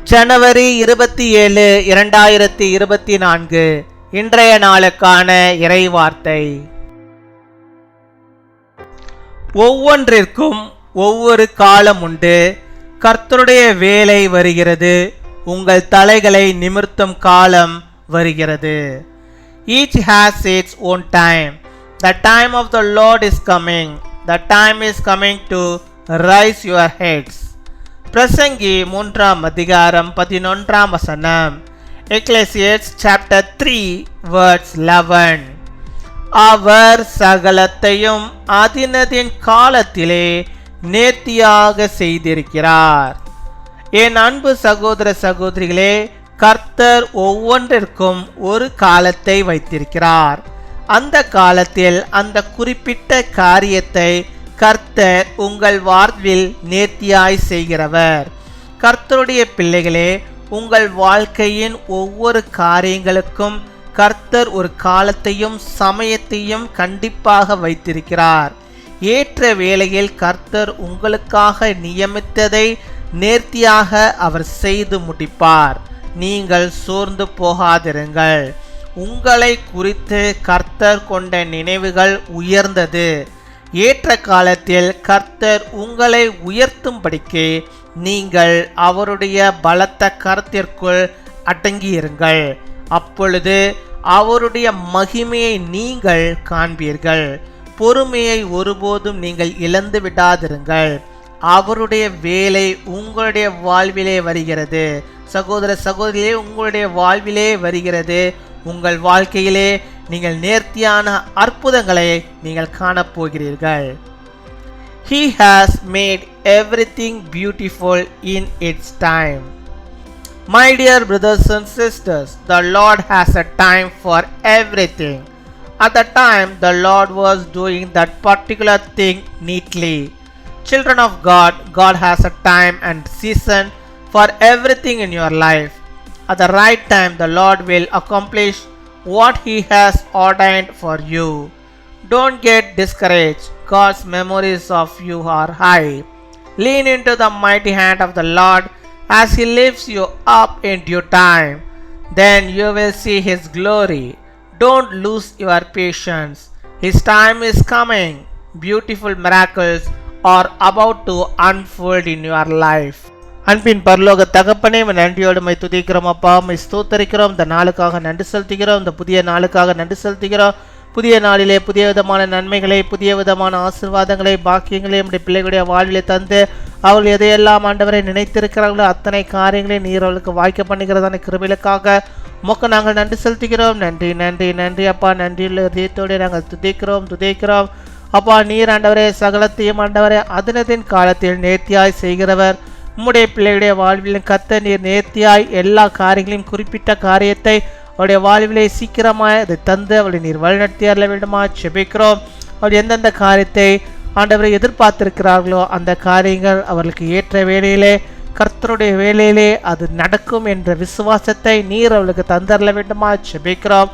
ஜனவரி 27, 2024 இன்றைய நாளுக்கான இறைவார்த்தை. ஒவ்வொன்றிற்கும் ஒவ்வொரு காலம் உண்டு. கர்த்தருடைய வேலை வருகிறது, உங்கள் தலைகளை நிமிர்த்தும் காலம் வருகிறது. Each has its own time. The time of the Lord is coming. The time is coming to rise your heads. பிரசங்கி 3 அதிகாரம் 11 Ecclesiastes chapter 3 verse 11. அவர் சகலத்தையும் அதினதின் காலத்திலே நேர்த்தியாக செய்திருக்கிறார். என் அன்பு சகோதர சகோதரிகளே, கர்த்தர் ஒவ்வொன்றிற்கும் ஒரு காலத்தை வைத்திருக்கிறார். அந்த காலத்தில் அந்த குறிப்பிட்ட காரியத்தை கர்த்தர் உங்கள் வாழ்வில் நேர்த்தியாய் செய்கிறவர். கர்த்தருடைய பிள்ளைகளே, உங்கள் வாழ்க்கையின் ஒவ்வொரு காரியங்களுக்கும் கர்த்தர் ஒரு காலத்தையும் சமயத்தையும் கண்டிப்பாக வைத்திருக்கிறார். ஏற்ற வேளையில் கர்த்தர் உங்களுக்காக நியமித்ததை நேர்த்தியாக அவர் செய்து முடிப்பார். நீங்கள் சோர்ந்து போகாதிருங்கள். உங்களை குறித்து கர்த்தர் கொண்ட நினைவுகள் உயர்ந்தது. ஏற்ற காலத்தில் கர்த்தர் உங்களை உயர்த்தும்படிக்கு நீங்கள் அவருடைய பலத்த கரத்திற்குள் அடங்கியிருங்கள். அப்பொழுது அவருடைய மகிமையை நீங்கள் காண்பீர்கள். பொறுமையை ஒருபோதும் நீங்கள் இழந்து விடாதிருங்கள். அவருடைய வேலை உங்களுடைய வாழ்விலே வருகிறது. சகோதர சகோதரியே, உங்களுடைய வாழ்விலே வருகிறது. உங்கள் வாழ்க்கையிலே நீங்கள் நேர்த்தியான அற்புதங்களை நீங்கள் காணப்போகிறீர்கள். He has made everything beautiful in its time. My dear brothers and sisters, the Lord has a time for everything. At the time, the Lord was doing that particular thing neatly. Children of God, God has a time and season for everything in your life. At the right time, the Lord will accomplish what He has ordained for you. Don't get discouraged. God's memories of you are high. Lean into the mighty hand of the Lord as He lifts you up in due time. Then you will see His glory. Don't lose your patience. His time is coming. Beautiful miracles are about to unfold in your life. அன்பின் பரலோக தகப்பனே, நன்றியோடு my துதிக்கிறோம் அப்பா. My ஸ்தோத்தரிக்கிறோம். இந்த நாளுக்காக நன்றி செலுத்துகிறோம். இந்த புதிய நாளுக்காக நன்றி செலுத்துகிறோம். புதிய நாளிலே புதிய விதமான நன்மைகளை, புதிய விதமான ஆசீர்வாதங்களை, பாக்கியங்களை நம்முடைய பிள்ளைகளுடைய வாழ்விலே தந்து அவர்கள் எதையெல்லாம் ஆண்டவரை நினைத்திருக்கிறார்களோ அத்தனை காரியங்களை நீர் அவர்களுக்கு வாய்க்க பண்ணுகிறதான கிருபைகளுக்காக உமக்கு நாங்கள் நன்றி செலுத்துகிறோம். நன்றி நன்றி நன்றி அப்பா. நன்றியுள்ள இதயத்தோடு நாங்கள் துதிக்கிறோம் அப்பா. நீர் ஆண்டவரே சகலத்தையும் ஆண்டவரே அதினதின் காலத்தில் நேர்த்தியாய் செய்கிறவர். உம்முடைய பிள்ளைகளுடைய வாழ்விலும் கர்த்தர் நீர் நேர்த்தியாய் எல்லா காரியங்களையும் குறிப்பிட்ட காரியத்தை அவருடைய வாழ்விலே சீக்கிரமாய் அதை தந்து அவளை நீர் வழிநடத்தி அருள வேண்டுமா ஜெபிக்கிறோம். அவள் எந்தெந்த காரியத்தை ஆண்டவரை எதிர்பார்த்திருக்கிறார்களோ அந்த காரியங்கள் அவர்களுக்கு ஏற்ற வேளையிலே, கர்த்தருடைய வேளையிலே அது நடக்கும் என்ற விசுவாசத்தை நீர் அவளுக்கு தந்தரல வேண்டுமா ஜெபிக்கிறோம்.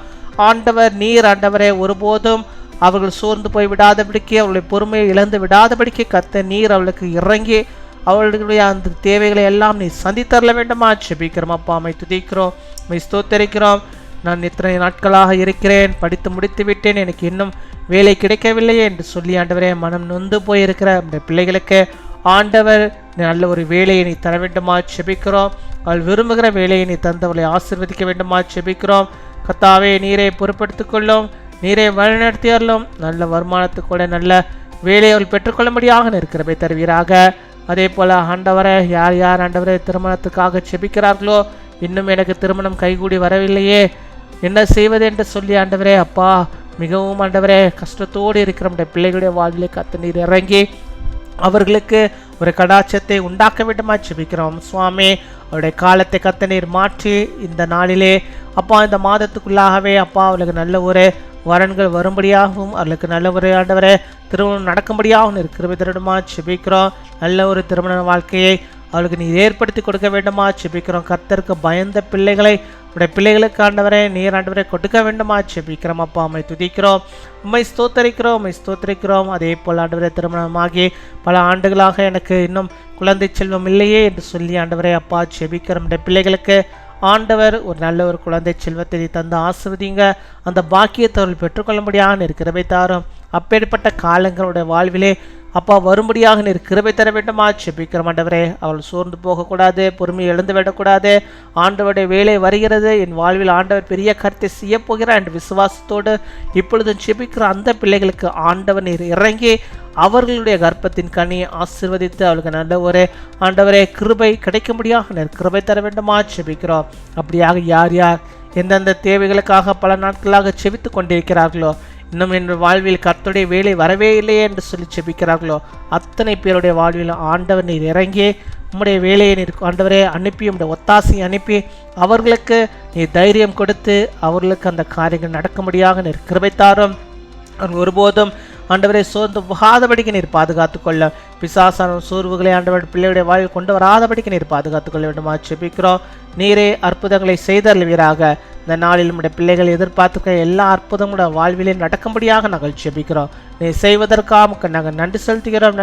ஆண்டவர் நீர் ஆண்டவரை ஒருபோதும் அவர்கள் சோர்ந்து போய் விடாதபடிக்கு, அவளுடைய பொறுமையை இழந்து விடாதபடிக்கு கர்த்தர் நீர் அவளுக்கு இறங்கி அவர்களுடைய அந்த தேவைகளை எல்லாம் நீ சந்தித்தரல வேண்டுமா ஜெபிக்கிறோம் அப்பா. மை துதிக்கிறோம், மை ஸ்தோத்தரிக்கிறோம். நான் இத்தனை நாட்களாக இருக்கிறேன், படித்து முடித்து விட்டேன், எனக்கு இன்னும் வேலை கிடைக்கவில்லையே என்று சொல்லி ஆண்டவரே மனம் நொந்து போயிருக்கிற நம்முடைய பிள்ளைகளுக்கு ஆண்டவர் நல்ல ஒரு வேலையை நீ தர வேண்டுமா ஜெபிக்கிறோம். அவள் விரும்புகிற வேலையை நீ தந்தவளை ஆசீர்வதிக்க வேண்டுமா ஜெபிக்கிறோம். கர்த்தாவே நீரை பொறுப்படுத்திக் கொள்ளும், நீரை வழிநடத்தியறலும். நல்ல வருமானத்துக்கூட நல்ல வேலையை அவள் பெற்றுக்கொள்ளும்படியாக இருக்கிறவை தருவீராக. அதே போல் ஆண்டவரை யார் யார் ஆண்டவரை திருமணத்துக்காக செபிக்கிறார்களோ, இன்னும் எனக்கு திருமணம் கைகூடி வரவில்லையே, என்ன செய்வது என்று சொல்லி ஆண்டவரே அப்பா மிகவும் ஆண்டவரே கஷ்டத்தோடு இருக்கிற நம்முடைய பிள்ளைகளுடைய வாழ்விலே கர்த்தர் நீர் இறங்கி அவர்களுக்கு ஒரு கடாட்சத்தை உண்டாக்க வேண்டுமா ஜெபிக்கிறோம் சுவாமி. அவருடைய காலத்தை கர்த்தர் நீர் மாற்றி இந்த நாளிலே அப்பா இந்த மாதத்துக்குள்ளாகவே அப்பா அவர்களுக்கு நல்ல ஒரு வரன்கள் வரும்படியாகவும் அவர்களுக்கு நல்ல ஒரு ஆண்டவரை திருமணம் நடக்கும்படியாகவும் இருக்கிற தருணமா ஜெபிக்கிறோம். நல்ல ஒரு திருமண வாழ்க்கையை அவளுக்கு நீ ஏற்படுத்தி கொடுக்க வேண்டுமா ஜெபிக்கிறோம். கர்த்தருக்கு பயந்த பிள்ளைகளை உடைய பிள்ளைகளுக்கு ஆண்டவரே நீர் ஆண்டவரை கொடுக்க வேண்டுமா ஜெபிக்கிறோம் அப்பா. உம்மை துதிக்கிறோம், உம்மை ஸ்தோத்தரிக்கிறோம். அதே போல் ஆண்டவரே திருமணமாகி பல ஆண்டுகளாக எனக்கு இன்னும் குழந்தை செல்வம் இல்லையே என்று சொல்லி ஆண்டவரே அப்பா ஜெபிக்கிறோம். உடைய பிள்ளைகளுக்கு ஆண்டவர் ஒரு நல்ல ஒரு குழந்தை செல்வத்தை தந்து ஆசிர்வதிங்க. அந்த பாக்கியத்தை அவர்கள் பெற்றுக்கொள்ளும்படியாக இருக்கிறவை தாரும். அப்பேற்பட்ட காலங்களுடைய வாழ்விலே அப்பா வரும்படியாக நீர் கிருபை தர வேண்டுமா ஜெபிக்கிறோம் ஆண்டவரே. அவள் சோர்ந்து போகக்கூடாது, பொறுமையை எழுந்து விடக்கூடாது. ஆண்டவருடைய வேலை வருகிறது, என் வாழ்வில் ஆண்டவர் பெரிய கருத்தை செய்ய போகிறார் என்ற விசுவாசத்தோடு இப்பொழுது ஜெபிக்கிற அந்த பிள்ளைகளுக்கு ஆண்டவர் நீர் இறங்கி அவர்களுடைய கர்ப்பத்தின் கனியை ஆசீர்வதித்து அவளுக்கு நல்ல ஒரு ஆண்டவரே கிருபை கிடைக்கும்படியாக நீர் கிருபை தர வேண்டுமா ஜெபிக்கிறோம். அப்படியாக யார் யார் எந்தெந்த தேவைகளுக்காக பல நாட்களாக செபித்து கொண்டிருக்கிறார்களோ, இன்னும் என் வாழ்வில் கர்த்தருடைய வேலை வரவே இல்லையே என்று சொல்லி செபிக்கிறார்களோ, அத்தனை பேருடைய வாழ்வில் ஆண்டவர் நீர் இறங்கி உம்முடைய வேலையை நீர் ஆண்டவரே அனுப்பி உம்முடைய ஒத்தாசையை அனுப்பி அவர்களுக்கு நீர் தைரியம் கொடுத்து அவர்களுக்கு அந்த காரியங்கள் நடக்கும்படியாக நீர் கிருபை தாரும். அவர்கள் ஒருபோதும் ஆண்டவரை சோர்ந்து போகாதபடிக்கு நீர் பாதுகாத்துக் கொள்ள, பிசாசான சோர்வுகளை ஆண்டவர் பிள்ளையுடைய வாழ்வில் கொண்டு வராதபடிக்கு நீர் பாதுகாத்துக் கொள்ள வேண்டுமா ஜெபிக்கிறோம். நீரே அற்புதங்களை செய்தருள்வீராக. இந்த நாளில் நம்முடைய பிள்ளைகள் எதிர்பார்த்துக்க எல்லா அற்புதங்களோட வாழ்விலே நடக்கும்படியாக நாங்கள் ஜெபிக்கிறோம். நீ செய்வதற்காக நாங்கள் நன்றி செலுத்துகிறோம்.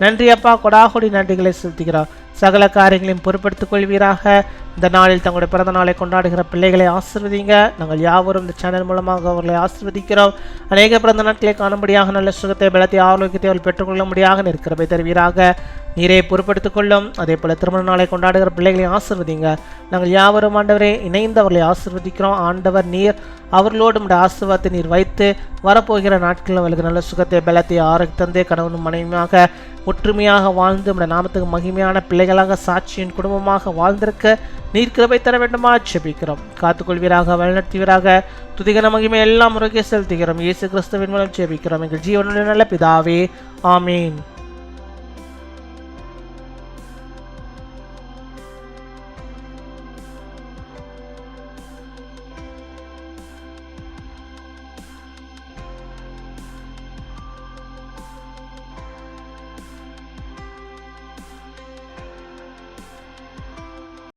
நன்றி அப்பா, கொடாகொடி நன்றிகளை செலுத்துகிறோம். சகல காரியங்களையும் பொறுப்படுத்திக் கொள்வீராக. இந்த நாளில் தங்களுடைய பிறந்த நாளை கொண்டாடுகிற பிள்ளைகளை ஆசீர்வதிங்க. நாங்கள் யாவரும் இந்த சேனல் மூலமாக அவர்களை ஆசீர்வதிக்கிறோம். அநேக பிறந்த நாட்களை காணும்படியாக நல்ல சுகத்தை பலத்தை ஆரோக்கியத்தை அவர்கள் பெற்றுக்கொள்ளும்படியாக நிற்கிறவை தருவீராக. நீரே பொறுப்படுத்திக் கொள்ளும். அதே போல திருமண நாளை கொண்டாடுகிற பிள்ளைகளை ஆசீர்வதிங்க. நாங்கள் யாவரும் ஆண்டவரே இணைந்து அவர்களை ஆசீர்வதிக்கிறோம். ஆண்டவர் நீர் அவர்களோடு நம்முடைய ஆசீர்வாதத்தை நீர் வைத்து வரப்போகிற நாட்களில் அவர்களுக்கு நல்ல சுகத்தை பலத்தை ஆரோக்கியத்தந்தே கணவனும் மனைவியாக ஒற்றுமையாக வாழ்ந்து நம்முடைய நாமத்துக்கு மகிமையான பிள்ளைகளாக சாட்சியின் குடும்பமாக வாழ்ந்திருக்க நீர் கிருபை தர வேண்டுமா ஜெபிக்கிறோம். காத்துக்கொள்வீராக, வழிநடத்துவீராக. துதிகன மகிமை எல்லாம் முறையே செலுத்துகிறோம். இயேசு கிறிஸ்துவின் மூலம் ஜெபிக்கிறோம் எங்கள் ஜீவனுடைய நல்ல பிதாவே, ஆமீன்.